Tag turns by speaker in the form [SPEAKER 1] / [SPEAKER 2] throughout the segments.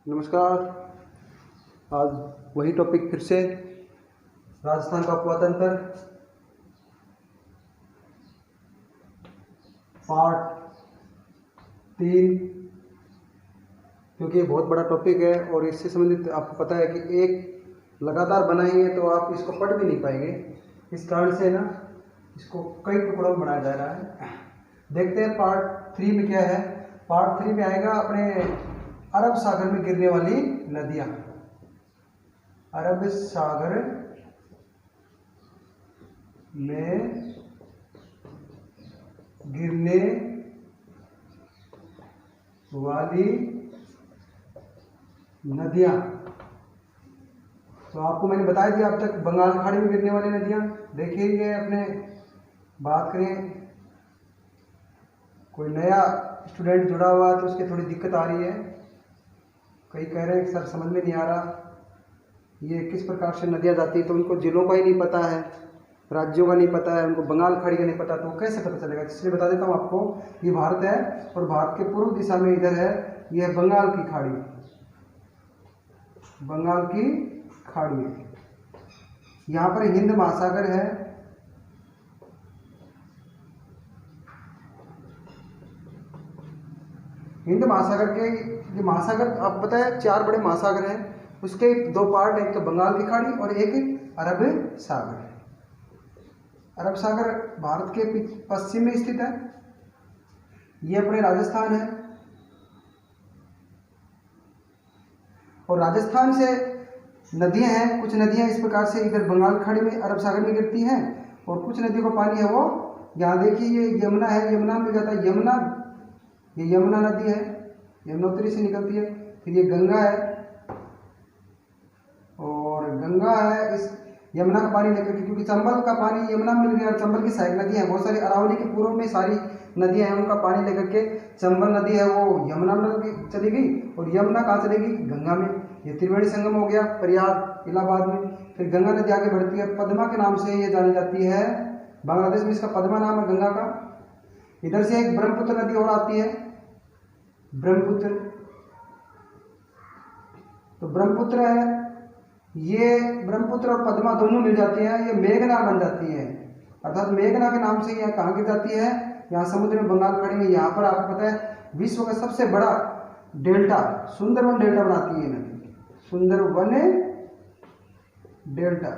[SPEAKER 1] नमस्कार। आज वही टॉपिक फिर से, राजस्थान का पुरातन तंत्र पार्ट 3, क्योंकि ये बहुत बड़ा टॉपिक है और इससे संबंधित आपको पता है कि एक लगातार बनाएंगे तो आप इसको पढ़ भी नहीं पाएंगे। इस कारण से ना इसको कई टुकड़ों में बनाया जा रहा है। देखते हैं पार्ट 3 में क्या है। पार्ट 3 में आएगा अपने अरब सागर में गिरने वाली नदियां। अरब सागर में गिरने वाली नदियां। तो आपको मैंने बताया दिया अब तक बंगाल खाड़ी में गिरने वाली नदियां। देखिए ये अपने बात करें, कोई नया स्टूडेंट जुड़ा हुआ है तो उसकी थोड़ी दिक्कत आ रही है। कई कह रहे हैं कि सर समझ में नहीं आ रहा ये किस प्रकार से नदियाँ जाती है, तो उनको जिलों का ही नहीं पता है, राज्यों का नहीं पता है, उनको बंगाल खाड़ी का नहीं पता, तो कैसे पता चलेगा। इसलिए बता देता हूँ आपको, ये भारत है और भारत के पूर्व दिशा में इधर है, ये है बंगाल की खाड़ी। बंगाल की खाड़ी यहाँ पर हिंद महासागर है। हिंद महासागर के ये महासागर आपको पता है 4 बड़े महासागर हैं, उसके 2 पार्ट, एक तो बंगाल की खाड़ी और एक अरब सागर। अरब सागर भारत के पश्चिम में स्थित है। ये अपने राजस्थान है और राजस्थान से नदियां हैं। कुछ नदियां इस प्रकार से इधर बंगाल खाड़ी में अरब सागर में गिरती हैं और कुछ नदियों का पानी है वो यहाँ देखिए, ये यमुना है, यमुना में जाता है। यमुना, ये यमुना नदी है, यमुनोत्री से निकलती है। फिर ये गंगा है और गंगा है इस यमुना का पानी लेकर के, क्योंकि चंबल का पानी यमुना में मिल गया और चंबल की सहायक नदियां हैं बहुत सारी। अरावली के पूर्व में सारी नदियां हैं, उनका पानी लेकर के चंबल नदी है वो यमुना में चली गई और यमुना कहाँ चलेगी, गंगा में। ये त्रिवेणी संगम हो गया प्रयाग इलाहाबाद में। फिर गंगा नदी आगे बढ़ती है, पद्मा के नाम से ये जानी जाती है। बांग्लादेश में इसका पद्मा नाम है गंगा का। इधर से एक ब्रह्मपुत्र नदी और आती है, ब्रह्मपुत्र। तो ब्रह्मपुत्र है, ये ब्रह्मपुत्र और पद्मा दोनों मिल जाती हैं, ये मेघना बन जाती है। अर्थात मेघना के नाम से यह कहाँ गिर जाती है, यहाँ समुद्र में, बंगाल खाड़ी में। यहाँ पर आपको पता है विश्व का सबसे बड़ा डेल्टा, सुंदरवन डेल्टा बनाती है नदी, सुंदरवन डेल्टा।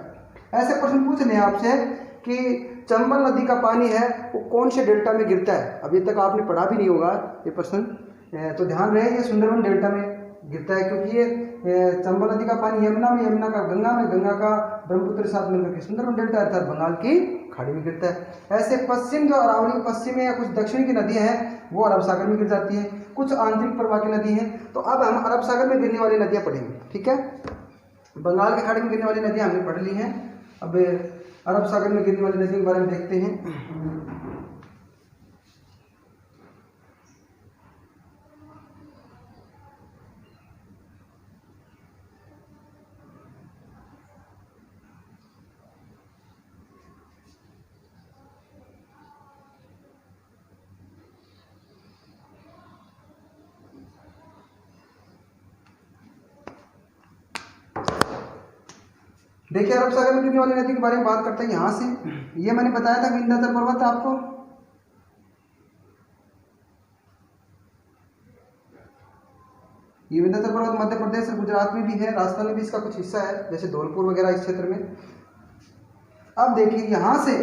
[SPEAKER 1] ऐसे प्रश्न पूछ लें आपसे कि चंबल नदी का पानी है वो कौन से डेल्टा में गिरता है, अभी तक आपने पढ़ा भी नहीं होगा ये प्रश्न, तो ध्यान रहे ये सुंदरवन डेल्टा में गिरता है। क्योंकि ये चंबल नदी का पानी यमुना में, यमुना का गंगा में, गंगा का ब्रह्मपुत्र के साथ मिलकर के सुंदरवन डेल्टा अर्थात बंगाल की खाड़ी में गिरता है। ऐसे पश्चिम, जो अरावली के पश्चिम में या कुछ दक्षिण की नदियां हैं वो अरब सागर में गिर जाती हैं, कुछ आंतरिक प्रवाह की नदी हैं। तो अब हम अरब सागर में गिरने वाली नदियां पढ़ेंगे, ठीक है। बंगाल की खाड़ी में गिरने वाली नदियां हमने पढ़ ली हैं, अब अरब सागर में गिरने वाली नदियों के बारे में देखते हैं। देखिए अरब सागर में गिरने वाली नदी के बारे में बात करते हैं। यहाँ से ये मैंने बताया था विंध्याचल पर्वत आपको, ये विंध्याचल पर्वत मध्य प्रदेश और गुजरात में भी है, राजस्थान में भी इसका कुछ हिस्सा है, जैसे धौलपुर वगैरह इस क्षेत्र में। अब देखिए यहाँ से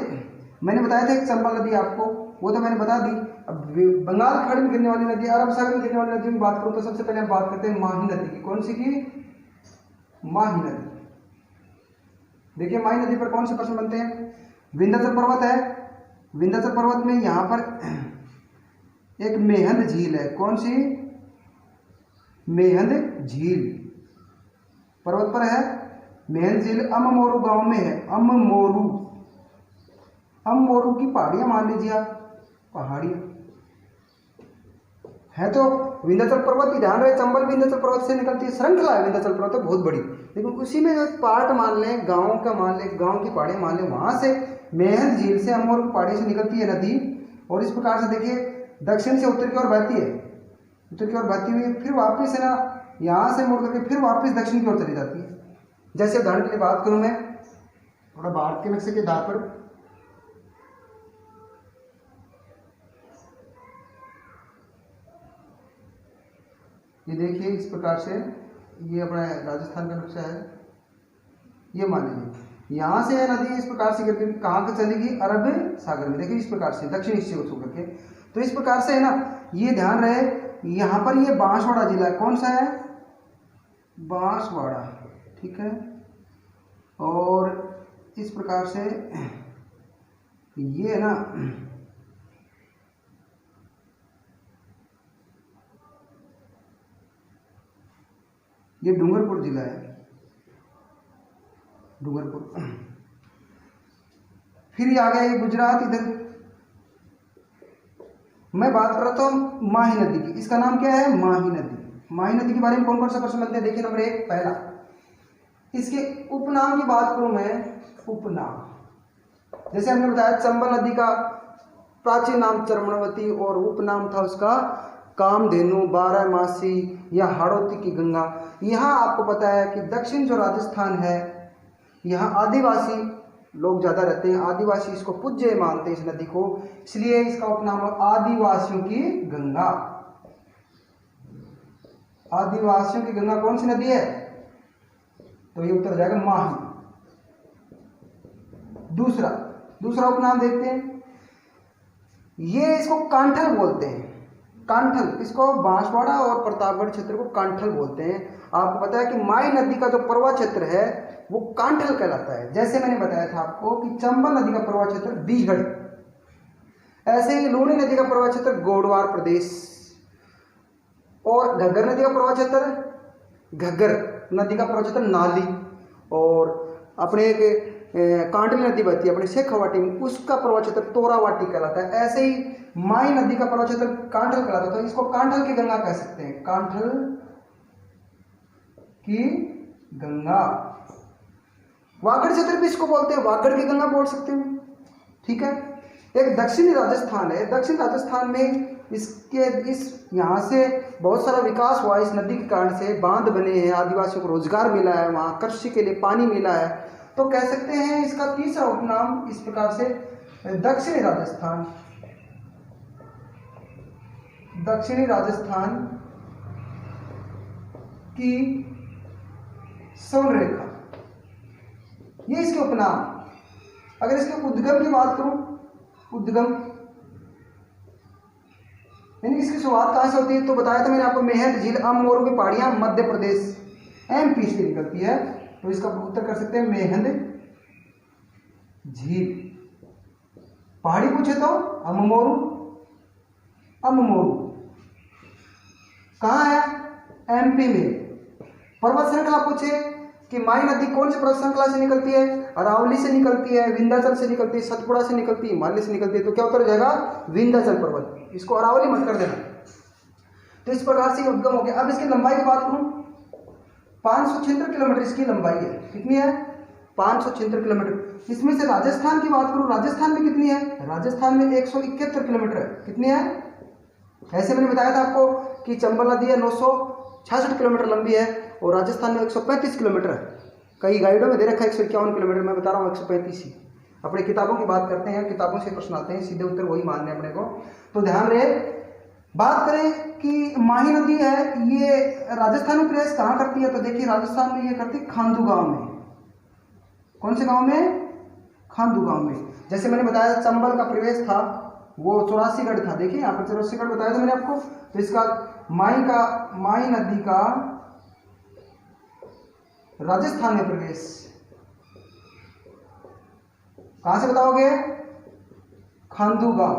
[SPEAKER 1] मैंने बताया था एक चंबल नदी आपको, वो तो मैंने बता दी। अब बंगाल खाड़ी में गिरने वाली नदी, अरब सागर में गिरने वाली नदियों की बात करूँ तो सबसे पहले हम बात करते हैं माही नदी की। कौन सी की, माही नदी। देखिए माही नदी पर कौन से प्रश्न बनते हैं। विंध्याचल पर्वत है, विंध्याचल पर्वत में यहाँ पर एक मेहंद झील है। कौन सी, मेहंद झील पर्वत पर है। मेहंद झील अममोरू गांव में है, अममोरू, अममोरू की पहाड़ियां मान लीजिए आप, पहाड़ियां है। तो विंध्याचल पर्वत की ध्यान रहे, चंबल विंध्याचल पर्वत से निकलती है, श्रृंखला है विंध्याचल पर्वत तो बहुत बड़ी, लेकिन उसी में जो पार्ट मान लें, गांव का मान लें, गांव की पहाड़ियां मान लें, वहां से मेहंद झील से अमोर पहाड़ी से निकलती है नदी और इस प्रकार से देखिए दक्षिण से उत्तर की ओर बहती है, उत्तर की ओर बहती हुई फिर वापिस है ना यहाँ से मुड़ करके फिर वापस दक्षिण की ओर चली जाती है। जैसे उदाहरण के लिए बात करूँ मैं थोड़ा भारत के नक्शे के आधार पर, ये देखिए इस प्रकार से ये अपना राजस्थान का नक्शा है। ये मान लीजिए यहाँ से नदी इस प्रकार से करके कहाँ पर चलेगी, अरब सागर में। देखिए इस प्रकार से दक्षिण हिस्से को छू करके, तो इस प्रकार से है ना, ये ध्यान रहे यहाँ पर ये बांसवाड़ा जिला है। कौन सा है, बांसवाड़ा, ठीक है। और इस प्रकार से ये है ना, ये डूंगरपुर जिला है, डूंगरपुर। फिर ये आ गया ये गुजरात इधर। मैं बात कर रहा था माही नदी की, इसका नाम क्या है, माही नदी। माही नदी के बारे में कौन कौन सा प्रश्न बनते हैं, देखिए नंबर 1 पहला, इसके उपनाम की बात करूं मैं, उपनाम जैसे हमने बताया चंबल नदी का प्राचीन नाम चरमणवती और उपनाम था उसका कामधेनु, बारहमासी या हाड़ौती की गंगा। यहाँ आपको पता है कि दक्षिण जो राजस्थान है, यहाँ आदिवासी लोग ज़्यादा रहते हैं, आदिवासी इसको पूज्य मानते हैं इस नदी को, इसलिए इसका उपनाम आदिवासियों की गंगा। आदिवासियों की गंगा कौन सी नदी है, तो ये उत्तर जाएगा माही। दूसरा उपनाम देखते हैं, ये इसको कांठल बोलते हैं, कांठल, इसको बांसवाड़ा और प्रतापगढ़ क्षेत्र को कांठल बोलते हैं। आपको पता है कि माही नदी का जो प्रवाह क्षेत्र है वो कांठल कहलाता है। जैसे मैंने बताया था आपको कि चंबल नदी का प्रवाह क्षेत्र बीहड़, ऐसे ही लूणी नदी का प्रवाह क्षेत्र गोडवार प्रदेश, और घग्गर नदी का प्रवाह क्षेत्र, घग्गर नदी का प्रवाह क्षेत्र नाली, और अपने एक कांडली नदी बहती है अपने शेखावाटी में, उसका प्रवाह क्षेत्र तोरावाटी कहलाता है। ऐसे ही माही नदी का प्रवाह क्षेत्र कांठल कहलाता है, तो इसको कांठल की गंगा कह सकते हैं, कांठल की गंगा। वागड़ क्षेत्र भी इसको बोलते हैं, वागड़ की गंगा बोल सकते हैं, ठीक है। एक दक्षिणी राजस्थान है, दक्षिण राजस्थान में इस यहाँ से बहुत सारा विकास हुआ इस नदी के कारण से, बांध बने हैं, आदिवासियों को रोजगार मिला है, वहाँ कृषि के लिए पानी मिला है, तो कह सकते हैं इसका तीसरा उपनाम इस प्रकार से दक्षिणी राजस्थान। दक्षिणी राजस्थान की स्वर्ण रेखा, ये इसके उपनाम। अगर इसके उद्गम की बात करूं, उद्गम यानी इसकी शुरुआत कहां से होती है, तो बताया था मैंने आपको, मेहंद झील अमोरू की पहाड़ियां मध्य प्रदेश एमपी से निकलती है, तो इसका उत्तर कर सकते हैं मेहंद झील। पहाड़ी पूछे तो अमोरू, अमोरू कहाँ है, एमपी में। पर्वत श्रृंखला पूछे कि माही नदी कौन सी पर्वत श्रृंखला से निकलती है, अरावली से निकलती है, विंध्याचल से निकलती है, सतपुड़ा से निकलती है, हिमालय से निकलती है, तो क्या उत्तर हो जाएगा, विंध्याचल पर्वत। इसको अरावली मत कर देना। तो इस प्रकार से उद्गम हो गया। अब इसकी लंबाई की बात करूं, 576 किलोमीटर इसकी लंबाई है। कितनी है, 576 किलोमीटर। इसमें से राजस्थान की बात करूं, राजस्थान में कितनी है, राजस्थान में 171 किलोमीटर है। कितनी है, ऐसे मैंने बताया था आपको कि चंबल नदी है 966 किलोमीटर लंबी है और राजस्थान में 135 किलोमीटर है। कई गाइडों में दे रखा है 151 किलोमीटर, मैं बता रहा हूँ 135 ही। अपने किताबों की बात करते हैं, किताबों से प्रश्न आते हैं, सीधे उत्तर वही मानने अपने को, तो ध्यान रहे। बात करें कि माही नदी है, ये राजस्थान में प्रवेश कहाँ करती है, तो देखिए राजस्थान में ये करती है खांदू गांव में। कौन से गांव में, खांदू गांव में। जैसे मैंने बताया चंबल का प्रवेश था वो 84गढ़ था, देखिए यहाँ पर 84गढ़ बताया था मैंने आपको। तो इसका माही नदी का राजस्थान में प्रवेश कहां से बताओगे, खांदू गांव।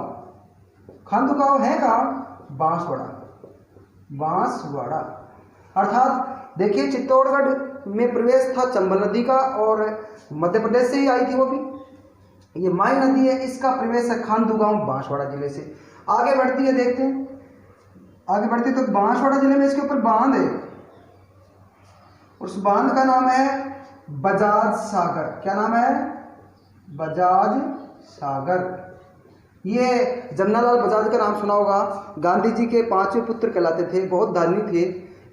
[SPEAKER 1] खांदू गांव है कहाँ, बांसवाड़ा, बांसवाड़ा। अर्थात देखिए चित्तौड़गढ़ में प्रवेश था चंबल नदी का और मध्य प्रदेश से ही आई थी वो भी। ये माही नदी है, इसका प्रवेश है खांदू गांव बांसवाड़ा जिले से। आगे बढ़ती है, देखते हैं आगे बढ़ती तो बांसवाड़ा जिले में इसके ऊपर बांध है, उस बांध का नाम है बजाज सागर। क्या नाम है, बजाज सागर। ये जमनालाल बजाज का नाम सुना होगा, गांधी जी के 5वें पुत्र कहलाते थे, बहुत दानी थे।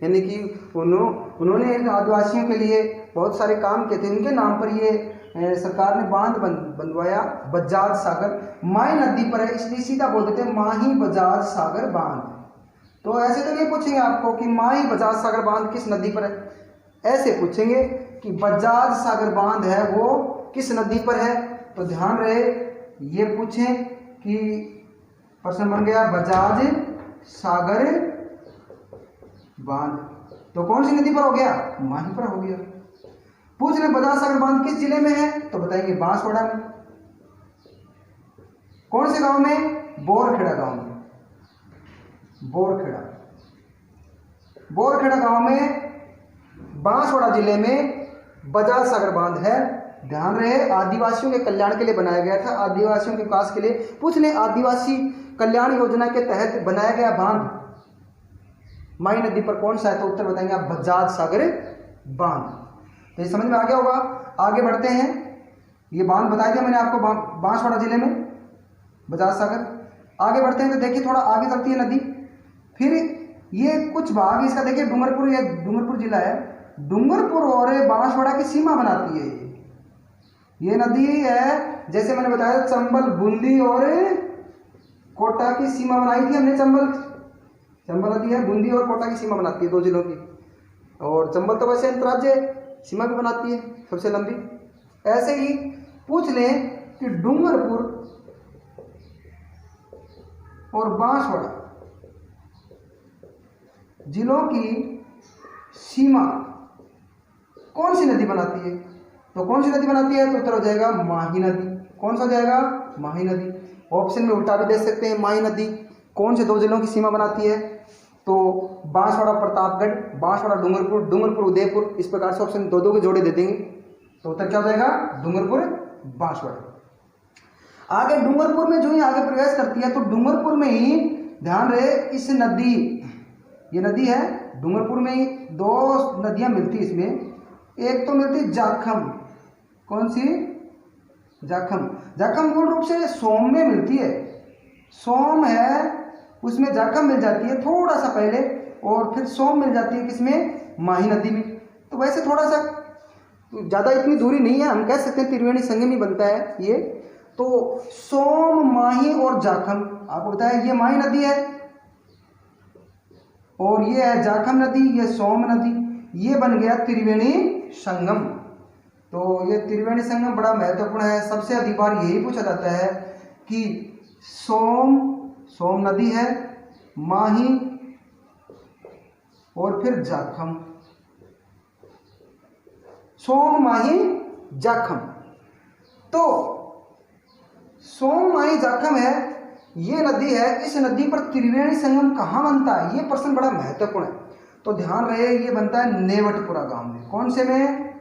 [SPEAKER 1] यानी कि उन्होंने आदिवासियों के लिए बहुत सारे काम किए थे। उनके नाम पर ये सरकार ने बांध बनवाया बजाज सागर, माही नदी पर है इसलिए सीधा बोल देते हैं माही बजाज सागर बांध। तो ऐसे तो नहीं पूछेंगे आपको कि माही बजाज सागर बांध किस नदी पर है, ऐसे पूछेंगे कि बजाज सागर बांध है वो किस नदी पर है। तो ध्यान रहे ये पूछें कि प्रश्न बन गया बजाज सागर बांध, तो कौन सी नदी पर हो गया, माही पर हो गया। पूछ रहे बजाज सागर बांध किस जिले में है, तो बताएंगे बांसवाड़ा में। कौन से गांव में, बोरखेड़ा गांव में। बोरखेड़ा गांव में बांसवाड़ा जिले में बजाज सागर बांध है। ध्यान रहे आदिवासियों के कल्याण के लिए बनाया गया था, आदिवासियों के विकास के लिए। पूछ ले आदिवासी कल्याण योजना के तहत बनाया गया बांध माही नदी पर कौन सा है, तो उत्तर बताएंगे आप बजाज सागर बांध। तो ये समझ में आ गया होगा। आगे बढ़ते हैं, ये बांध बता दिया मैंने आपको बांसवाड़ा जिले में बजाज सागर। आगे बढ़ते हैं तो देखिए थोड़ा आगे चलती है नदी, फिर ये कुछ भाग इसका देखिए डूंगरपुर, ये डूंगरपुर जिला है, डूंगरपुर और बांसवाड़ा की सीमा बनाती है। ये नदी है जैसे मैंने बताया चंबल, बूंदी और कोटा की सीमा बनाई थी हमने। चंबल नदी है, बूंदी और कोटा की सीमा बनाती है, दो जिलों की। और चंबल तो वैसे अंतर्राज्य सीमा भी बनाती है सबसे लंबी। ऐसे ही पूछ लें कि डूंगरपुर और बांसवाड़ा जिलों की सीमा कौन सी नदी बनाती है, तो कौन सी नदी बनाती है, तो उत्तर हो जाएगा माही नदी। कौन सा हो जाएगा, माही नदी। ऑप्शन में उल्टा भी दे सकते हैं, माही नदी कौन से दो जिलों की सीमा बनाती है, तो बांसवाड़ा प्रतापगढ़, बांसवाड़ा डूंगरपुर, डूंगरपुर उदयपुर, इस प्रकार से ऑप्शन दो के जोड़े दे देंगे। तो उत्तर क्या हो जाएगा, डूंगरपुर बांसवाड़ा। आगे डूंगरपुर में जो ही आगे प्रवेश करती है तो डूंगरपुर में ही ध्यान रहे इस नदी, ये नदी है डूंगरपुर में ही दो नदियां मिलती इसमें। एक तो मिलती जाखम, कौन सी, जाखम मूल रूप से सोम में मिलती है। सोम है उसमें जाखम मिल जाती है थोड़ा सा पहले, और फिर सोम मिल जाती है किसमें, माही नदी में। तो वैसे थोड़ा सा ज़्यादा इतनी दूरी नहीं है, हम कह सकते हैं त्रिवेणी संगम ही बनता है ये। तो सोम, माही और जाखम, आपको बताया ये माही नदी है और ये है जाखम नदी, ये सोम नदी, ये बन गया त्रिवेणी संगम। तो ये त्रिवेणी संगम बड़ा महत्वपूर्ण है। सबसे अधिक बार यही पूछा जाता है कि सोम नदी है, माही और फिर जाखम, सोम, माही, जाखम। तो सोम, माही, जाखम है, ये नदी है। इस नदी पर त्रिवेणी संगम कहाँ बनता है, ये प्रश्न बड़ा महत्वपूर्ण है। तो ध्यान रहे ये बनता है नेवटपुरा गांव में। कौन से में,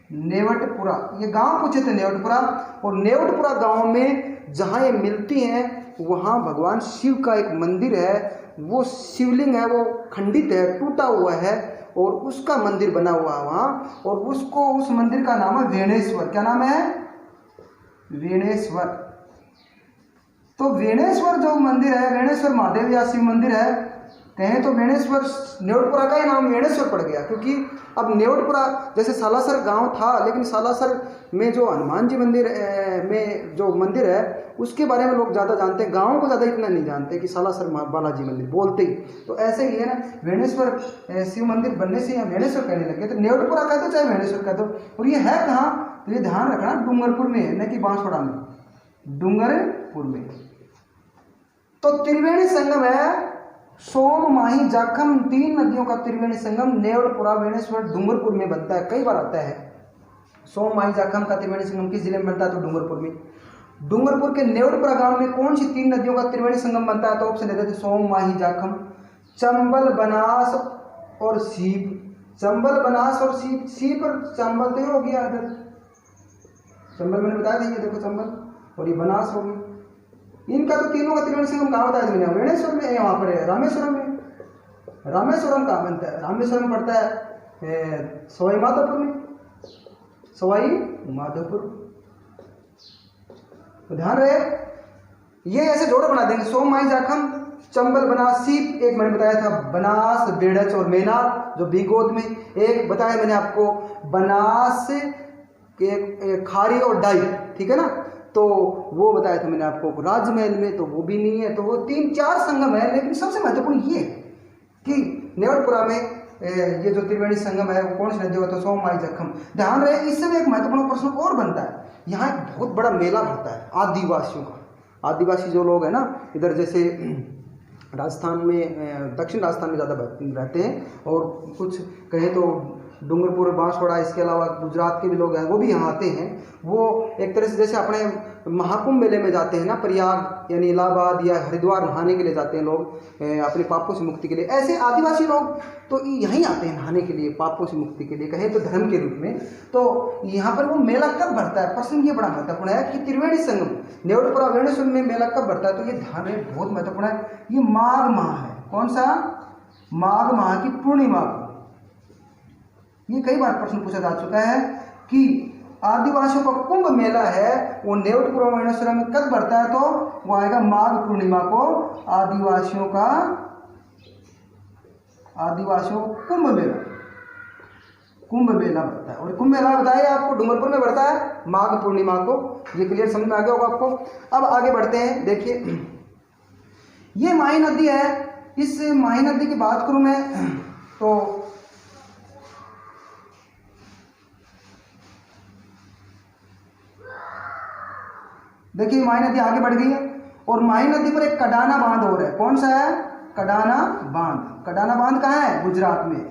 [SPEAKER 1] नेवटपुरा, ये गांव पूछे थे नेवटपुरा। और नेवटपुरा गांव में जहाँ ये मिलती हैं वहाँ भगवान शिव का एक मंदिर है, वो शिवलिंग है, वो खंडित है, टूटा हुआ है, और उसका मंदिर बना हुआ है वहाँ। और उस मंदिर का नाम है वेणेश्वर। क्या नाम है, वेणेश्वर। तो वेणेश्वर जो मंदिर है, वेणेश्वर महादेव या शिव मंदिर है, कहें तो वेणेश्वर, नेवटपुरा का ही नाम वेणेश्वर पड़ गया, क्योंकि अब नेवटपुरा जैसे सालासर गांव था, लेकिन सालासर में जो हनुमान जी मंदिर में जो मंदिर है उसके बारे में लोग ज़्यादा जानते हैं, गाँव को ज़्यादा इतना नहीं जानते कि सालासर बालाजी मंदिर बोलते ही। तो ऐसे ही है ना, वेणेश्वर शिव मंदिर बनने से यहाँ वेणेश्वर कहने लगे, तो नेवटपुरा कह दो चाहे वेणेश्वर कह दो। और ये है कहाँ, तो ये ध्यान रखना डूंगरपुर में है, न कि बांसवाड़ा में, डूंगरपुर में। तो त्रिवेणी संगम है, सोम, माही, जाखम, तीन नदियों का त्रिवेणी संगम नेवटपुरा, वेणेश्वर, डूंगरपुर में बनता है। कई बार आता है सोम, माही, जाखम का त्रिवेणी संगम किस जिले में बनता है, तो डूंगरपुर में। डूंगरपुर के नेवटपुरा गांव में कौन सी तीन नदियों का त्रिवेणी संगम बनता है, तो ऑप्शन देते थे सोम, माही, जाखम, चंबल, बनास और सीप। चंबल, बनास और सीप, सीप और चंबल तो हो गया इधर, चंबल मैंने बताया था, ये देखो चंबल, और ये बनास हो गई। इनका तो तीनों का त्रिवेणी संगम कहाँ बताया मैंने, वेणेश्वर में, वहाँ पर है रामेश्वरम में। रामेश्वरम कहाँ बनता है, रामेश्वरम पड़ता है सवाई माधोपुर में, सवाई माधोपुर। तो ध्यान रहे ये ऐसे जोड़ बना देंगे, सोम, माही, जाखम, चंबल, बनास, सीप, एक मैंने बताया था बनास, बेड़च और मेनार जो बीगोद में, एक बताया मैंने आपको बनास के खारी और डाई, ठीक है ना, तो वो बताया था मैंने आपको राजमहल में, तो वो भी नहीं है। तो वो 3-4 संगम है, लेकिन सबसे महत्वपूर्ण ये कि नेवरपुरा में ये जो त्रिवेणी संगम है वो कौन सी नदी होता है, सोमवाई जखम। ध्यान रहे, इस समय एक महत्वपूर्ण प्रश्न और बनता है, यहाँ एक बहुत बड़ा मेला भरता है आदिवासियों का। आदिवासी जो लोग हैं ना, इधर जैसे राजस्थान में, दक्षिण राजस्थान में ज़्यादा रहते हैं, और कुछ कहें तो डूंगरपुर, बांसवाड़ा, इसके अलावा गुजरात के भी लोग हैं, वो भी यहाँ आते हैं। वो एक तरह से जैसे अपने महाकुंभ मेले में जाते हैं ना, प्रयाग यानी इलाहाबाद या हरिद्वार नहाने के लिए जाते हैं लोग अपने पापों से मुक्ति के लिए, ऐसे आदिवासी लोग तो यहीं आते हैं नहाने के लिए, पापों से मुक्ति के लिए, कहें तो धर्म के रूप में। तो यहाँ पर वो मेला कब भरता है, प्रश्न ये बड़ा महत्वपूर्ण है कि त्रिवेणी संगम नेवरपुरा वेणुस्वर में मेला कब भरता है, तो ये ध्यान रहे, बहुत महत्वपूर्ण है। ये माघ माह है, कौन सा, माघ माह की पूर्णिमा को। ये कई बार प्रश्न पूछा जा चुका है कि आदिवासियों का कुंभ मेला है वो नेवरपुरा वेणुस्वर में कब भरता है, तो वो आएगा माघ पूर्णिमा को। आदिवासियों का कुंभ मेला भरता है, और कुंभ मेला बताया आपको डूंगरपुर में भरता है माघ पूर्णिमा को। ये क्लियर समझ में आ गया होगा आपको। अब आगे बढ़ते हैं, देखिए ये माही नदी है। इस माही नदी की बात करूं मैं तो देखिए माही नदी आगे बढ़ गई है, और माही नदी पर एक कडाना बांध हो रहा है। कौन सा है, कडाना बांध। कडाना बांध कहाँ है, गुजरात में,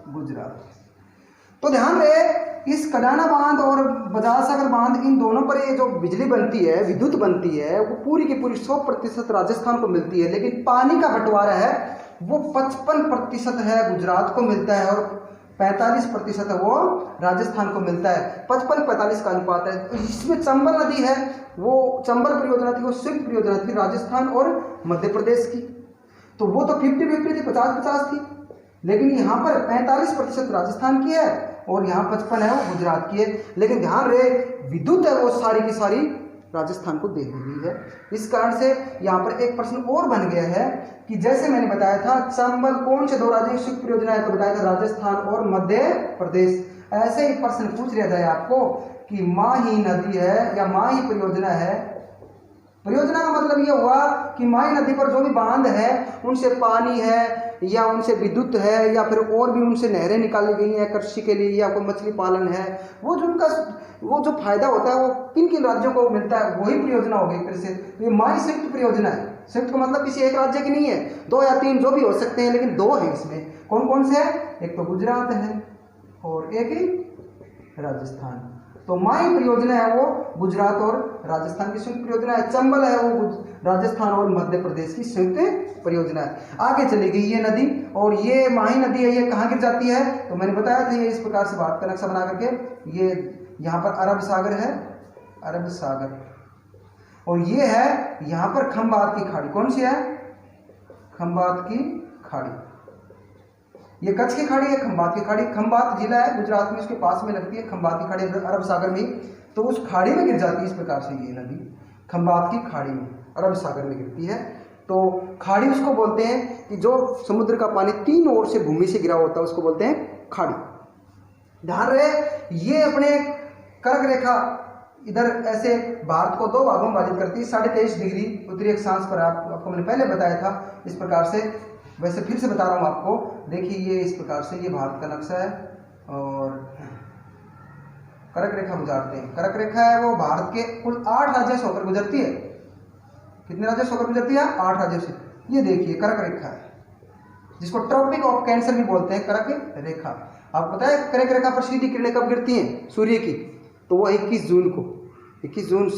[SPEAKER 1] गुजरात। तो ध्यान रहे, इस कडाना बांध और बजाज सागर बांध, इन दोनों पर ये जो बिजली बनती है, विद्युत बनती है, वो पूरी की पूरी 100% राजस्थान को मिलती है, लेकिन पानी का बंटवारा है वो 55% है गुजरात को मिलता है, और 45% है वो राजस्थान को मिलता है। 55-45 का अनुपात है। इसमें चंबल नदी है, वो चंबल परियोजना थी, वो संयुक्त परियोजना थी राजस्थान और मध्य प्रदेश की, तो वो तो 50-50 थी, 50-50 थी। लेकिन यहाँ पर 45% राजस्थान की है और यहाँ 55 है वो गुजरात की है। लेकिन ध्यान रहे, विद्युत है वो सारी की सारी राजस्थान को दे दी गई है। इस कारण से यहाँ पर एक प्रश्न और बन गया है कि जैसे मैंने बताया था चंबल कौन से 2 राज्यों की संयुक्त परियोजना है, तो बताया था राजस्थान और मध्य प्रदेश। ऐसे ही प्रश्न पूछ लिया जाए आपको कि माही नदी है या माही परियोजना है। परियोजना का मतलब यह हुआ कि माही नदी पर जो भी बांध है उनसे पानी है या उनसे विद्युत है या फिर और भी उनसे नहरें निकाली गई हैं कृषि के लिए या कोई मछली पालन है, वो जो उनका वो जो फायदा होता है वो किन किन राज्यों को मिलता है, वही परियोजना हो गई। फिर से ये माही संयुक्त परियोजना है। संयुक्त का मतलब किसी एक राज्य की नहीं है, 2 या 3 जो भी हो सकते हैं, लेकिन 2 है इसमें। कौन कौन से है, एक तो गुजरात है और एक ही राजस्थान। तो माही परियोजना है वो गुजरात और राजस्थान की संयुक्त परियोजना है। चंबल है वो राजस्थान और मध्य प्रदेश की संयुक्त परियोजना है। आगे चली गई ये नदी, और ये माही नदी है, ये कहाँ गिर जाती है, तो मैंने बताया था ये इस प्रकार से भारत का नक्शा बना करके, ये यहाँ पर अरब सागर है, अरब सागर, और ये है यहाँ पर खंबात की खाड़ी। कौन सी है, खंबात की खाड़ी। ये कच्छ की खाड़ी है, खंबात की खाड़ी। खंबात जिला है गुजरात में, उसके पास में लगती है खंबात की खाड़ी अरब सागर में, तो उस खाड़ी में गिर जाती है इस प्रकार से ये नदी, खंबात की खाड़ी में, अरब सागर में गिरती है। तो खाड़ी उसको बोलते हैं कि जो समुद्र का पानी 3 ओर से भूमि से गिरा होता है उसको बोलते हैं खाड़ी। ध्यान रहे, ये अपने कर्क रेखा इधर ऐसे भारत को 2 भागों में विभाजित करती है, 23.5 डिग्री उत्तरी अक्षांश पर। आपको मैंने पहले बताया था इस प्रकार से, वैसे फिर से बता रहा हूँ आपको। देखिए ये इस प्रकार से ये भारत का नक्शा है, और कर्क रेखा गुजारते हैं। कर्क रेखा है वो भारत के कुल 8 राज्यों से होकर गुजरती है। कितने राज्यों से होकर गुजरती है, 8 राज्यों से। ये देखिए कर्क रेखा है, जिसको ट्रॉपिक ऑफ कैंसर भी बोलते हैं, कर्क रेखा। आपको पता है कर्क रेखा पर सीधी किरणें कब गिरती हैं सूर्य की, तो वो 21 जून को, 21 जून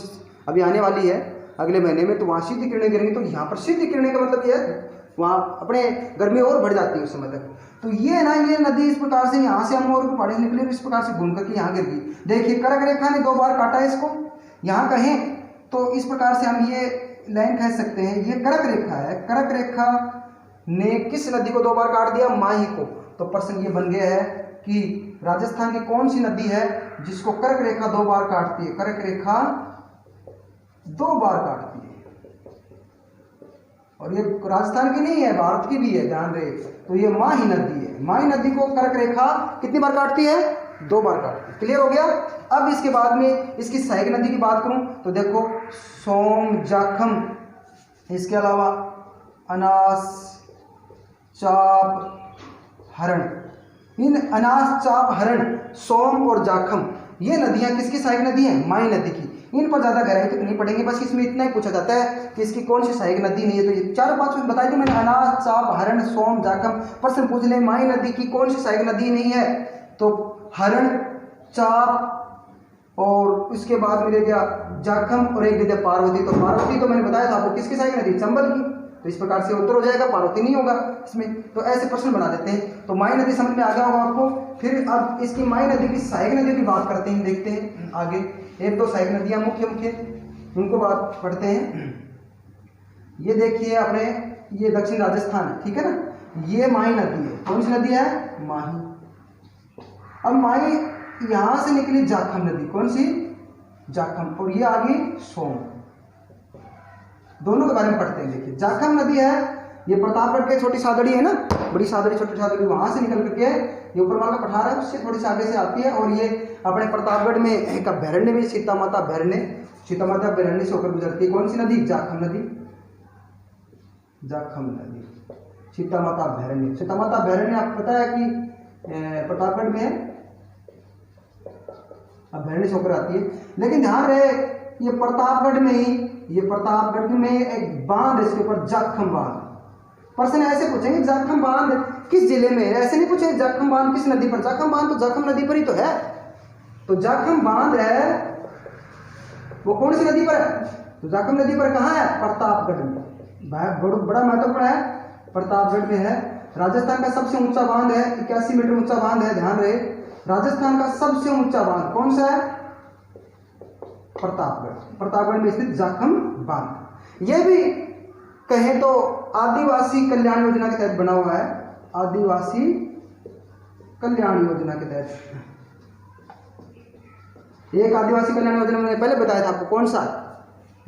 [SPEAKER 1] अभी आने वाली है अगले महीने में, तो वहाँ सीधी किरणें गिरेंगी। तो यहाँ पर सीधी किरणें का मतलब ये है वहाँ अपने गर्मी और बढ़ जाती है उस समय तक। तो ये ना, ये नदी इस प्रकार से यहाँ से हम और पहाड़ी निकली, इस प्रकार से घूम करके यहाँ गिर गई। देखिए कर्क रेखा ने 2 बार काटा है इसको, यहाँ कहें तो इस प्रकार से हम ये लाइन कह सकते हैं, ये कर्क रेखा है। कर्क रेखा ने किस नदी को 2 बार काट दिया, माही को। तो प्रश्न ये बन गया है कि राजस्थान की कौन सी नदी है जिसको कर्क रेखा 2 बार काटती है, कर्क रेखा 2 बार काटती है। और ये राजस्थान की नहीं है, भारत की भी है, ध्यान रहे। तो ये माही नदी है। माही नदी को कर्क रेखा कितनी बार काटती है? 2 बार काटती है। क्लियर हो गया। अब इसके बाद में इसकी सहायक नदी की बात करूं तो देखो सोम, जाखम, इसके अलावा अनास, चाप, हरण। इन अनास, चाप, हरण, सोम और जाखम ये नदियां किसकी सहायक नदी हैं? माही नदी की। इन पर ज्यादा गहराई तक नहीं पढ़ेंगे, बस इसमें इतना ही पूछा जाता है कि इसकी कौन सी सहायक नदी नहीं है। तो ये 4-5 बता दी मैंने, अनास, चाप, हरण, सोम, जाखम। प्रश्न पूछ ले माही नदी की कौन सी सहायक नदी नहीं है, तो हरण, चाप और उसके बाद मिले गया जाखम और एक विद्या पार्वती। तो पार्वती तो मैंने बताया था आपको किसकी सहायक नदी? चंबल की। तो इस प्रकार से उत्तर हो जाएगा, पार्वती नहीं होगा इसमें। तो ऐसे प्रश्न बना देते हैं। तो माही नदी समझ में आ गया होगा आपको। फिर अब इसकी माही नदी की सहायक नदी की बात करते हैं, देखते हैं आगे। 1-2 सहायक नदियां मुख्य उनको बात पढ़ते हैं। ये देखिए अपने, ये दक्षिण राजस्थान है, ठीक है ना। ये माही नदी है। कौन सी नदी है? माही। अब माही यहां से निकली जाखम नदी, कौन सी? जाखम। और ये आ गई सोम। दोनों के बारे में पढ़ते हैं। देखिए जाखम नदी है, ये प्रतापगढ़ के छोटी सादड़ी है ना, बड़ी सादड़ी, छोटी सादड़ी, वहां से निकल करके ये ऊपरवाल का पठार है उससे थोड़ी सी आगे से आती है। और ये अपने प्रतापगढ़ में एक भैरण्य में सीता माता भैरण्य से होकर गुजरती है। कौन सी नदी? जाखम नदी। जाखम नदी, सीता माता भैरण्य आपको पता है कि प्रतापगढ़ में है, अब भैरण्य से होकर आती है। लेकिन ध्यान रहे ये प्रतापगढ़ में ही, ये प्रतापगढ़ में एक बांध है, इसके ऊपर जाखम बांध। प्रश्न ऐसे पूछेंगे जाखम बांध किस जिले में है, ऐसे नहीं पूछेंगे जाखम बांध किस नदी पर। जाखम बांध तो जाखम नदी पर ही तो है। तो जाखम बांध है वो कौन सी नदी पर है? तो जाखम नदी पर कहाँ है? प्रतापगढ़ में। बड़ा महत्वपूर्ण है, प्रतापगढ़ में है। राजस्थान का सबसे ऊंचा बांध है, 81 मीटर ऊंचा बांध है। ध्यान रहे राजस्थान का सबसे ऊंचा बांध कौन सा है? प्रतापगढ़ में स्थित जाखम बांध। यह भी कहें तो आदिवासी कल्याण योजना के तहत बना हुआ है। आदिवासी कल्याण योजना के तहत एक आदिवासी कल्याण योजना मैंने पहले बताया था आपको, कौन सा?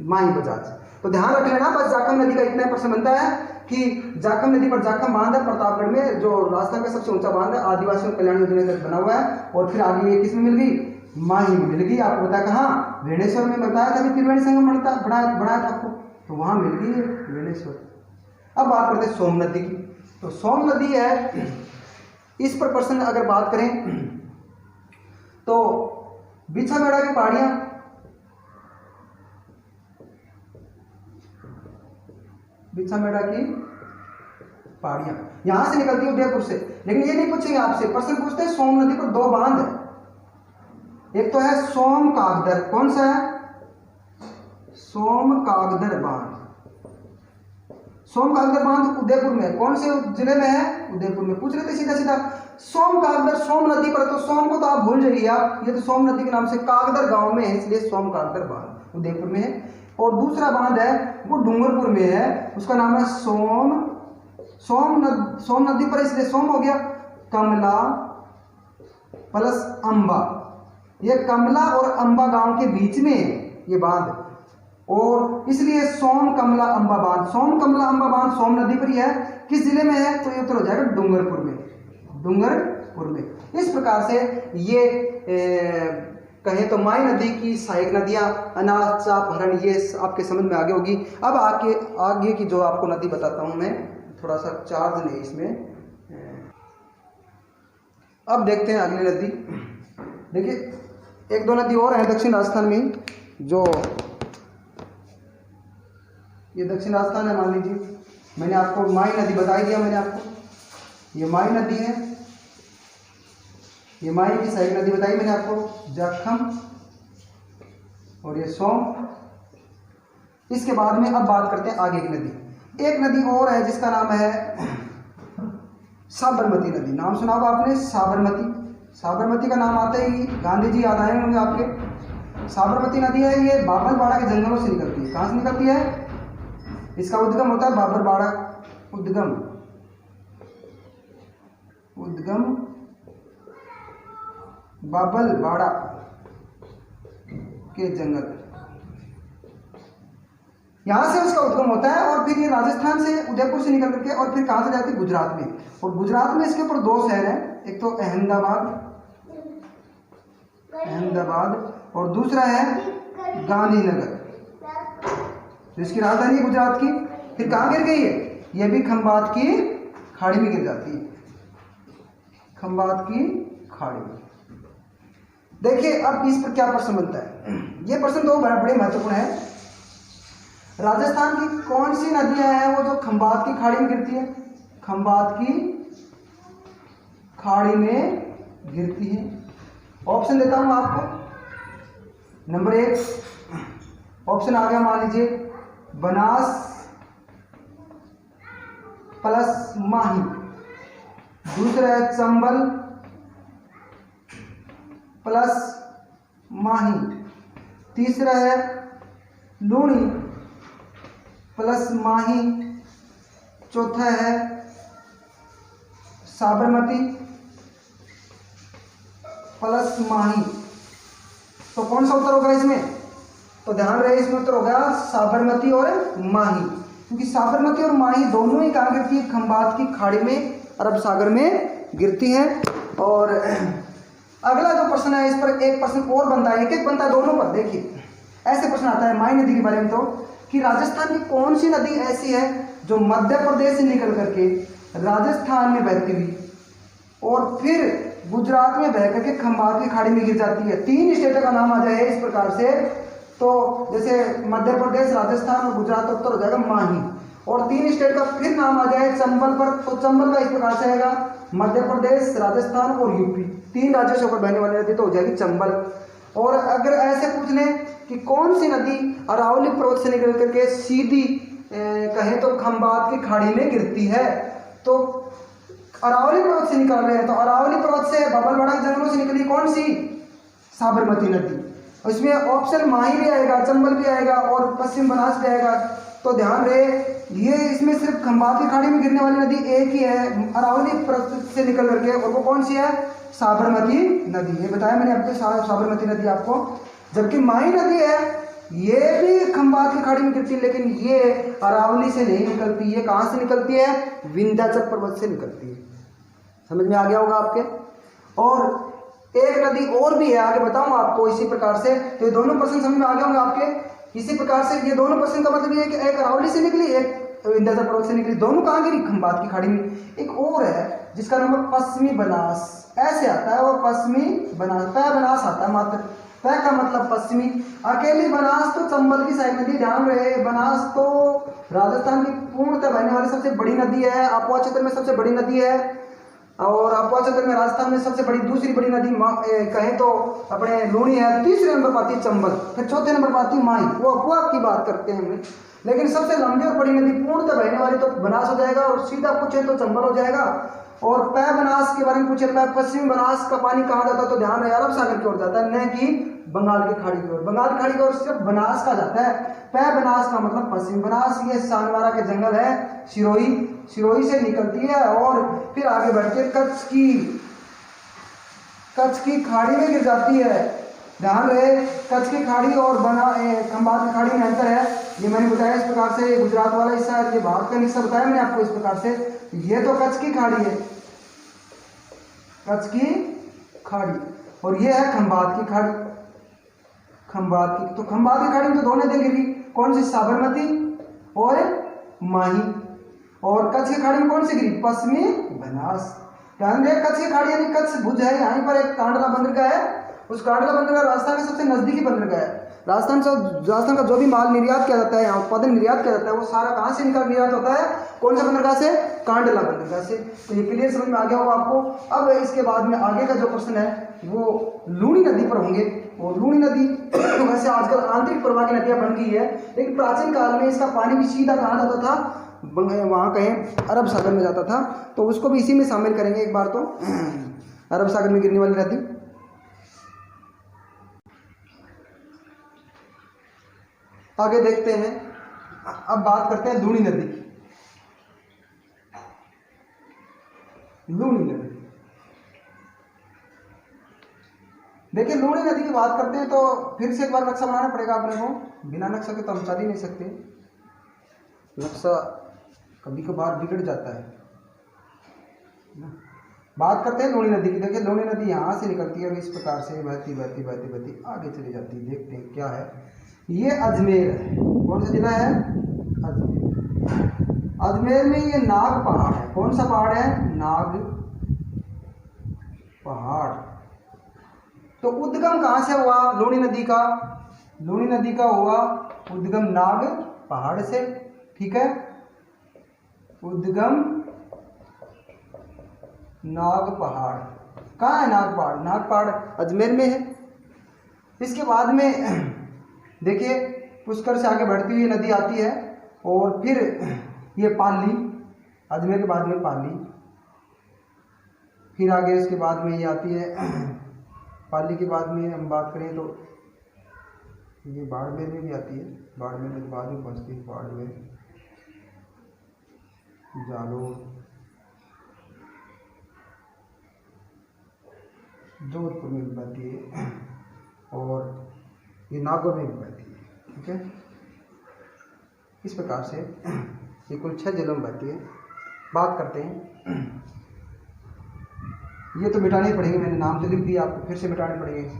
[SPEAKER 1] माही बजाज। तो ध्यान रख लेना बस, जाखम नदी का इतना प्रश्न बनता है कि जाखम नदी पर जाखम बांध है, प्रतापगढ़ में, जो राजस्थान का सबसे ऊंचा बांध है, आदिवासी कल्याण योजना के तहत बना हुआ है। और फिर आगे ये किस में मिल गई? माही में मिल गई। आपको बताया कहाँ? वेणेश्वर में बताया था, त्रिवेणी संगम बनाया था आपको, तो वहां मिल गई वेणेश्वर। अब बात करते हैं सोम नदी की। तो सोम नदी है, इस पर प्रश्न अगर बात करें तो बिछागढ़ा की पहाड़ियां, बिछागढ़ा की पहाड़ियां यहां से निकलती है उदयपुर से। लेकिन ये नहीं पूछेंगे आपसे, प्रश्न पूछते हैं सोम नदी पर 2 बांध है। एक तो है सोम कागदर, कौन सा है? सोम कागदर बांध। सोम कागदर बांध उदयपुर में, कौन से जिले में है? उदयपुर में। पूछ रहे थे सीधा सीधा सोम कागदर, सोम नदी पर। तो सोम को तो आप भूल जाइए आप, ये तो सोम नदी के नाम से कागदर गांव में है, इसलिए सोम कागदर बांध उदयपुर में है। और दूसरा बांध है वो डूंगरपुर में है, उसका नाम है सोम नदी पर, इसलिए सोम हो गया। कमला प्लस अंबा, ये कमला और अंबा गांव के बीच में है ये बांध, और इसलिए सोम कमला अंबा बांध। सोम कमला अंबा बांध सोम नदी पर ही है। किस जिले में है? तो ये उत्तर हो जाएगा डूंगरपुर में। डूंगरपुर में। इस प्रकार से ये कहें तो माही नदी की सहायक नदियां अनास, चाप, हरण, ये आपके समझ में आगे होगी। अब आगे की जो आपको नदी बताता हूं मैं, थोड़ा सा चार्ज नहीं इसमें। अब देखते हैं अगली नदी। देखिए 1-2 नदी और है दक्षिण राजस्थान में, जो ये दक्षिण राजस्थान है, मान लीजिए मैंने आपको माही नदी बता ही दिया मैंने आपको। ये माही नदी है, ये माही की सहायक नदी बताई मैंने आपको, जाखम और ये सोम। इसके बाद में अब बात करते हैं आगे की नदी। एक नदी और है जिसका नाम है साबरमती नदी। नाम सुना होगा आपने, साबरमती। साबरमती का नाम आते ही गांधी जी याद आए होंगे आपके। साबरमती नदी है, ये बाबरबाड़ा के जंगलों से निकलती है। कहाँ से निकलती है? इसका उद्गम होता है बाबरबाड़ा, उद्गम बाबलबाड़ा के जंगल। यहाँ से उसका उद्गम होता है और फिर ये राजस्थान से उदयपुर से निकल करके और फिर कहाँ से जाती है, गुजरात में। और गुजरात में इसके ऊपर दो शहर हैं, एक तो अहमदाबाद और दूसरा है गांधीनगर, जिसकी राजधानी है गुजरात की। फिर कहाँ गिर गई है, ये भी खंबात की खाड़ी में गिर जाती है, खंबात की खाड़ी में। देखिए अब इस पर क्या प्रश्न बनता है, ये प्रश्न तो बड़े महत्वपूर्ण है। राजस्थान की कौन सी नदियां हैं वो जो खंबात की खाड़ी में गिरती है, खंबात की खाड़ी में गिरती है। ऑप्शन देता हूं आपको। नंबर 1 ऑप्शन आ गया, मान लीजिए बनास प्लस माही। दूसरा है चंबल प्लस माही। तीसरा है लूणी प्लस माही। चौथा है साबरमती प्लस माही। तो कौन सा उत्तर होगा इसमें, तो ध्यान रहे इसमें उत्तर होगा साबरमती और माही, क्योंकि साबरमती और माही दोनों ही कहाँ गिरती है, खंबात की खाड़ी में, अरब सागर में गिरती है। और अगला जो प्रश्न है इस पर एक प्रश्न और बनता है, एक बनता है दोनों पर। देखिए ऐसे प्रश्न आता है माही नदी के बारे में, तो कि राजस्थान की कौन सी नदी ऐसी है जो मध्य प्रदेश से निकल करके राजस्थान में बहती हुई और फिर गुजरात में बह करके खंबात की खाड़ी में गिर जाती है। 3 स्टेटों का नाम आ जाए इस प्रकार से, तो जैसे मध्य प्रदेश, राजस्थान और गुजरात, उत्तर हो जाएगा माही। और 3 स्टेट का फिर नाम आ जाए चंबल पर, तो चंबल का इस प्रकार से आएगा मध्य प्रदेश, राजस्थान और यूपी। 3 राज्यों से होकर बहने वाली नदी तो हो जाएगी चंबल। और अगर ऐसे पूछ लें कि कौन सी नदी अरावली पर्वत से निकल करके सीधी कहें तो खंबात की खाड़ी में गिरती है, तो अरावली पर्वत से निकल रहे हैं, तो अरावली पर्वत से बबलवाड़ा जंगलों से निकली कौन सी, साबरमती नदी। इसमें ऑप्शन माही भी आएगा, चंबल भी आएगा और पश्चिम बनास भी आएगा। तो ध्यान रहे ये इसमें सिर्फ खंबात की खाड़ी में गिरने वाली नदी एक ही है, अरावली पर्वत से निकल करके, और वो कौन सी है, साबरमती नदी। ये बताया मैंने अब तक साबरमती नदी आपको। जबकि माही नदी है ये भी खंबात की खाड़ी में गिरती है, लेकिन ये अरावली से नहीं निकलती, ये कहाँ से निकलती है, विंध्याचल पर्वत से निकलती है। समझ में आ गया होगा आपके। और एक नदी और भी है, आगे बताऊं आपको इसी प्रकार से। तो ये दोनों प्रश्न समझ में आ गए होंगे आपके। इसी प्रकार से ये दोनों प्रश्न का मतलब ये है कि एक अरावली से निकली, एक विंध्याचल पर्वत से निकली, दोनों कहाँ गिरी, खंबात की खाड़ी में। एक और है जिसका नाम है पश्चिमी बनास, ऐसे आता है, और पश्चिमी बनास, बनास आता है मात्र, पै का मतलब पश्चिमी। अकेली बनास तो चंबल की साइड नदी, ध्यान रहे बनास तो राजस्थान की पूर्णतः बहने वाली सबसे बड़ी नदी है, आपवा क्षेत्र में सबसे बड़ी नदी है, और आपवा क्षेत्र में राजस्थान में सबसे बड़ी दूसरी बड़ी नदी कहें तो अपने लूणी है। तीसरे नंबर पर आती है चंबल, फिर चौथे नंबर पर आती है माही, वो अफवाह की बात करते हैं हम। लेकिन सबसे लंबी और बड़ी नदी पूर्णतः बहने वाली तो बनास हो जाएगा, और सीधा पूछे तो चंबल हो जाएगा। और पै बनास के बारे में पूछे, पश्चिमी बनास का पानी कहाँ जाता है, तो ध्यान रहे अरब सागर की ओर जाता है, न कि बंगाल की खाड़ी की ओर। बंगाल की खाड़ी की ओर सिर्फ बनास का जाता है। पै बनास का मतलब पश्चिम बनास, ये सानवारा के जंगल है, सिरोही से निकलती है और फिर आगे बढ़ के कच्छ की खाड़ी में गिर जाती है। ध्यान रहे कच्छ की खाड़ी और खंबात की खाड़ी में अंतर है, ये मैंने बताया इस प्रकार से। गुजरात वाला हिस्सा है, ये भारत का हिस्सा बताया मैंने आपको इस प्रकार से। ये तो कच्छ की खाड़ी है, कच्छ की खाड़ी, और ये है खंबात की खाड़ी, खंबात की। तो खंबात की खाड़ी में तो दोनों नदियां गिरी, कौन सी, साबरमती और माही। और कच्छ की खाड़ी में कौन सी गिरी, पश्चिमी बनास। ध्यान रहे कच्छ की खाड़ी यानी कच्छ भुज है, यहाँ पर एक कांडला बंदरगाह है, उस कांडला बंदरगाह राजस्थान के सबसे नजदीकी बंदरगाह है। राजस्थान का जो भी माल निर्यात किया जाता है, यहाँ उत्पादन निर्यात किया जाता है, वो सारा कहाँ से निकल निर्यात होता है, कौन सा बंदरगाह से, कांडला बंदरगाह से। तो ये क्लियर समझ में आ गया होगा आपको। अब इसके बाद में आगे का जो प्रश्न है वो लूणी नदी पर होंगे। और लूणी नदी वैसे आजकल आंतरिक प्रवाह की नदियां बन गई है, लेकिन प्राचीन काल में इसका पानी भी सीधा कहाँ जाता था, वहाँ कहें अरब सागर में जाता था। तो उसको भी इसी में शामिल करेंगे एक बार, तो अरब सागर में गिरने वाली नदी। आगे देखते हैं, अब बात करते हैं लूणी नदी की। लूणी नदी, देखिए लूणी नदी की बात करते हैं तो फिर से एक बार नक्शा बनाना पड़ेगा अपने को, बिना नक्शा के तो हम चल ही नहीं सकते। नक्शा कभी कभार बिगड़ जाता है ना। बात करते हैं लूनी नदी की। देखिए लूनी नदी यहाँ से निकलती है और इस प्रकार से बहती बहती बहती बहती आगे चली जाती है। देखते हैं क्या है। ये अजमेर है। कौन सा जिला है? अजमेर। अजमेर में ये नाग पहाड़ है। कौन सा पहाड़ है? नाग पहाड़। तो उद्गम कहाँ से हुआ लूनी नदी का? लूनी नदी का हुआ उद्गम नाग पहाड़ से। ठीक है, उद्गम नाग पहाड़। कहाँ है नाग पहाड़? नाग पहाड़ अजमेर में है। इसके बाद में देखिए पुष्कर से आगे बढ़ती हुई नदी आती है और फिर ये पाली, अजमेर के बाद में पाली, फिर आगे इसके बाद में ये आती है। पाली के बाद में हम बात करें तो ये बाड़मेर में भी आती है। बाड़मेर के बाद में पहुँचती है बाड़मेर, जालोर, जोधपुर में भी बहती है और ये नागौर में भी बहती है। ठीक है, इस प्रकार से ये कुल 6 जिलों में बहती है। बात करते हैं, ये तो मिटाने पड़ेंगे, मैंने नाम तो लिख दिया, आपको फिर से मिटाने पड़ेंगे।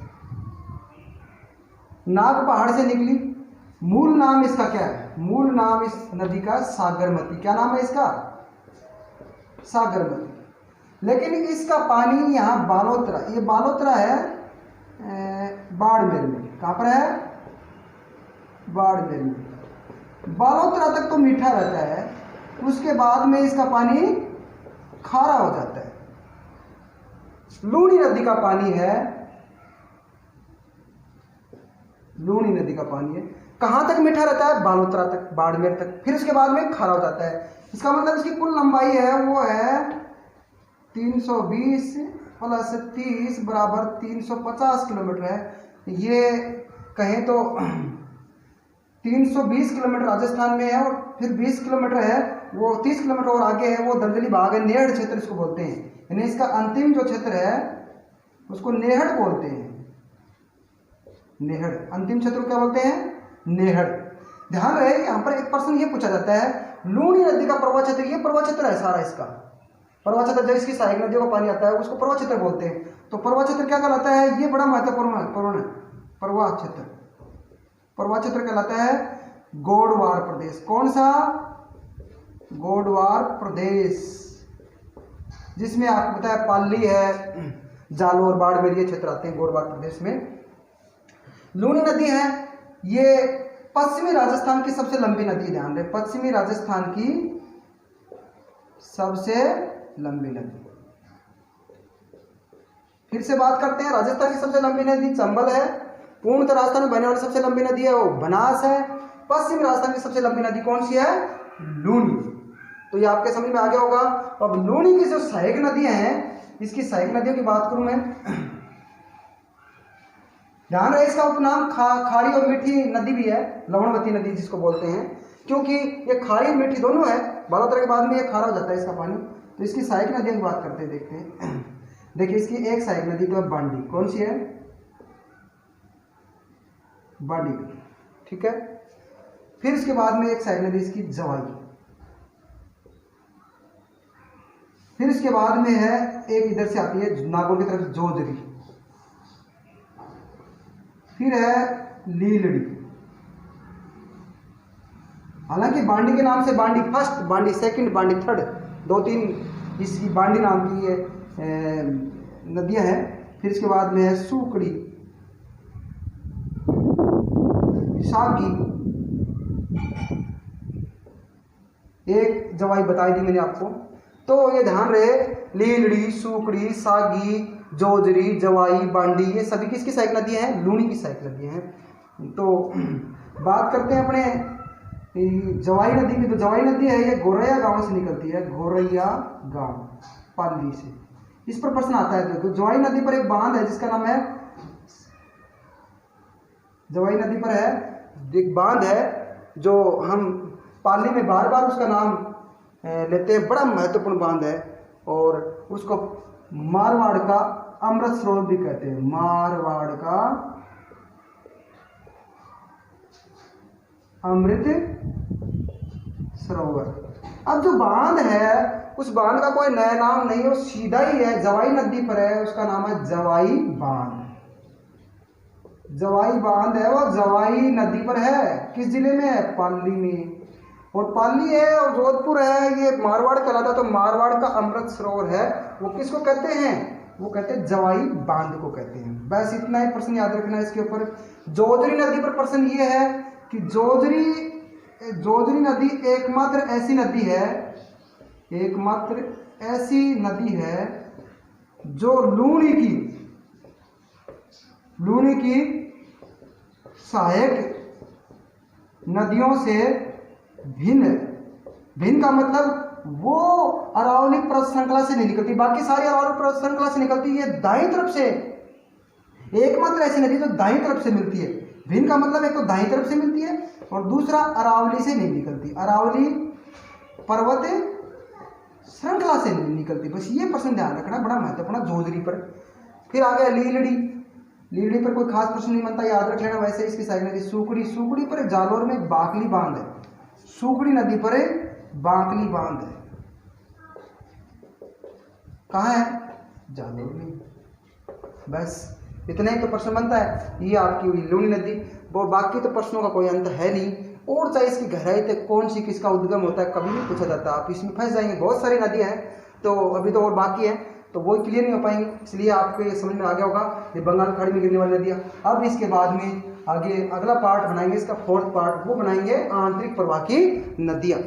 [SPEAKER 1] नाग पहाड़ से निकली। मूल नाम इसका क्या है? मूल नाम इस नदी का सागरमती। क्या नाम है इसका? सागरमती। लेकिन इसका पानी यहाँ बालोतरा, ये बालोतरा है बाड़मेर में। कहाँ पर है? बाड़मेर में। बालोतरा तक तो मीठा रहता है, उसके बाद में इसका पानी खारा हो जाता है। लूनी नदी का पानी है, लूनी नदी का पानी है। कहाँ तक मीठा रहता है? बालोतरा तक, बाड़मेर तक, फिर उसके बाद में खारा हो जाता है। इसका मतलब इसकी कुल लंबाई है वो है 320 + 30 बराबर 350 किलोमीटर है। ये कहें तो 320 किलोमीटर राजस्थान में है और फिर 20 किलोमीटर है वो 30 किलोमीटर और आगे है वो दलदली भाग है, नेहड़ क्षेत्र इसको बोलते हैं। यानी इसका अंतिम जो क्षेत्र है उसको नेहड़ बोलते हैं। नेहड़, अंतिम क्षेत्र को क्या बोलते हैं? नेहड़। ध्यान रहे यहाँ पर एक प्रश्न ये पूछा जाता है, लूनी नदी का प्रवाह क्षेत्र, ये प्रवाह क्षेत्र है सारा इसका। प्रवाह क्षेत्र जब इसकी सहायक नदियों का पानी आता है उसको प्रवाह क्षेत्र बोलते हैं। तो प्रवाह क्षेत्र क्या कहलाता है? ये बड़ा महत्वपूर्ण है। प्रवाह क्षेत्र, प्रवाह क्षेत्र कहलाता है गोडवार प्रदेश। कौन सा? गोडवार प्रदेश, जिसमें आपको पता है पाली है, जालोर, बाड़मेर, ये क्षेत्र आते हैं गोडवार प्रदेश में। लूनी नदी है ये पश्चिमी राजस्थान की सबसे लंबी नदी। ध्यान रहे, पश्चिमी राजस्थान की सबसे लंबी नदी। फिर से बात करते हैं, राजस्थान की सबसे लंबी नदी चंबल है। पूर्णतः राजस्थान में बहने वाली सबसे लंबी नदी है वो बनास है। पश्चिमी राजस्थान की सबसे लंबी नदी कौन सी है? लूनी। तो ये आपके समझ में आ गया होगा। अब लूनी की जो सहायक नदियां हैं, इसकी सहायक नदियों की बात करूं मैं, ध्यान रहे इसका उपनाम खारी और मीठी नदी भी है, लवणवती नदी जिसको बोलते हैं, क्योंकि ये खारी और मीठी दोनों है। बालोतरा के बाद में ये खारा हो जाता है इसका पानी। तो इसकी सहायक नदियों की बात करते हैं, देखते हैं। देखिए इसकी एक सहायक नदी तो है बांडी। कौन सी है? बांडी। ठीक है, फिर इसके बाद में एक सहायक नदी इसकी जवाई। फिर इसके बाद में है एक इधर से आती है नागौर की तरफ जोजरी। फिर है लीलड़ी। हालांकि बांडी के नाम से बांडी फर्स्ट, बांडी सेकंड, बांडी थर्ड, 2-3 इसकी बांडी नाम की ये नदियां हैं। फिर इसके बाद में है सूकड़ी, सागी, एक जवाई बताई दी मैंने आपको। तो ये ध्यान रहे, लीलड़ी, सूकड़ी, सागी, जोजरी, जवाई, बांडी, ये सभी किसकी सहायक नदियां हैं? लूनी की सहायक नदियां हैं। तो बात करते हैं अपने जवाई नदी की। तो जवाई नदी है ये गोरैया गांव से निकलती है, गोरैया गांव, पाली से। इस पर प्रश्न आता है। तो जवाई नदी पर एक बांध है जिसका नाम है, जवाई नदी पर है एक बांध है जो हम पाली में बार बार उसका नाम लेते हैं, बड़ा महत्वपूर्ण बांध है और उसको मारवाड़ का अमृत सरोवर भी कहते हैं। मारवाड़ का अमृत सरोवर। अब जो बांध है उस बांध का कोई नया नाम नहीं है, वो सीधा ही है, जवाई नदी पर है, उसका नाम है जवाई बांध। जवाई बांध है, वो जवाई नदी पर है। किस जिले में है? पाली में। और पाली है और जोधपुर है, ये मारवाड़ कहलाता है। तो मारवाड़ का अमृत सरोवर है, वो किसको कहते हैं? वो कहते हैं जवाई बांध को कहते हैं। बस इतना ही प्रश्न याद रखना है इसके ऊपर। जोजरी नदी पर प्रश्न ये है कि जोजरी नदी एकमात्र ऐसी नदी है जो लूणी की सहायक नदियों से भिन्न का मतलब वो अरावली पर्वत श्रृंखला से नहीं निकलती, बाकी सारी अरावली पर्वत श्रृंखला से निकलती है। दाईं तरफ से एकमात्र ऐसी नदी जो दाईं तरफ से मिलती है। भिन्न का मतलब एक तो दाईं तरफ से मिलती है और दूसरा अरावली से नहीं निकलती, अरावली पर्वत श्रृंखला से नहीं निकलती। बस ये प्रश्न ध्यान रखना, बड़ा महत्वपूर्ण। जोजरी पर फिर आ गया लीलड़ी पर कोई खास प्रश्न नहीं बनता, याद रख लेना। वैसे इसकी सहायक नदी सुकड़ी पर जालोर में बाकली बांध है। सुकड़ी नदी पर बाकली बांध है, कहाँ है? जालोर में। बस इतना ही तो प्रश्न बनता है। ये आपकी हुई लूणी नदी। वो बाकी तो प्रश्नों का कोई अंत है नहीं। और चाहे इसकी गहराई तक कौन सी किसका उद्गम होता है कभी नहीं पूछा जाता, आप इसमें फंस जाएंगे। बहुत सारी नदियाँ हैं, तो अभी तो और बाकी है, तो वो क्लियर नहीं हो पाएंगे। इसलिए आपको ये समझ में आ गया होगा ये बंगाल खाड़ी में गिरने वाली नदियाँ। अब इसके बाद में आगे अगला पार्ट बनाएंगे, इसका 4th पार्ट, वो बनाएंगे आंतरिक प्रवाह की नदियाँ।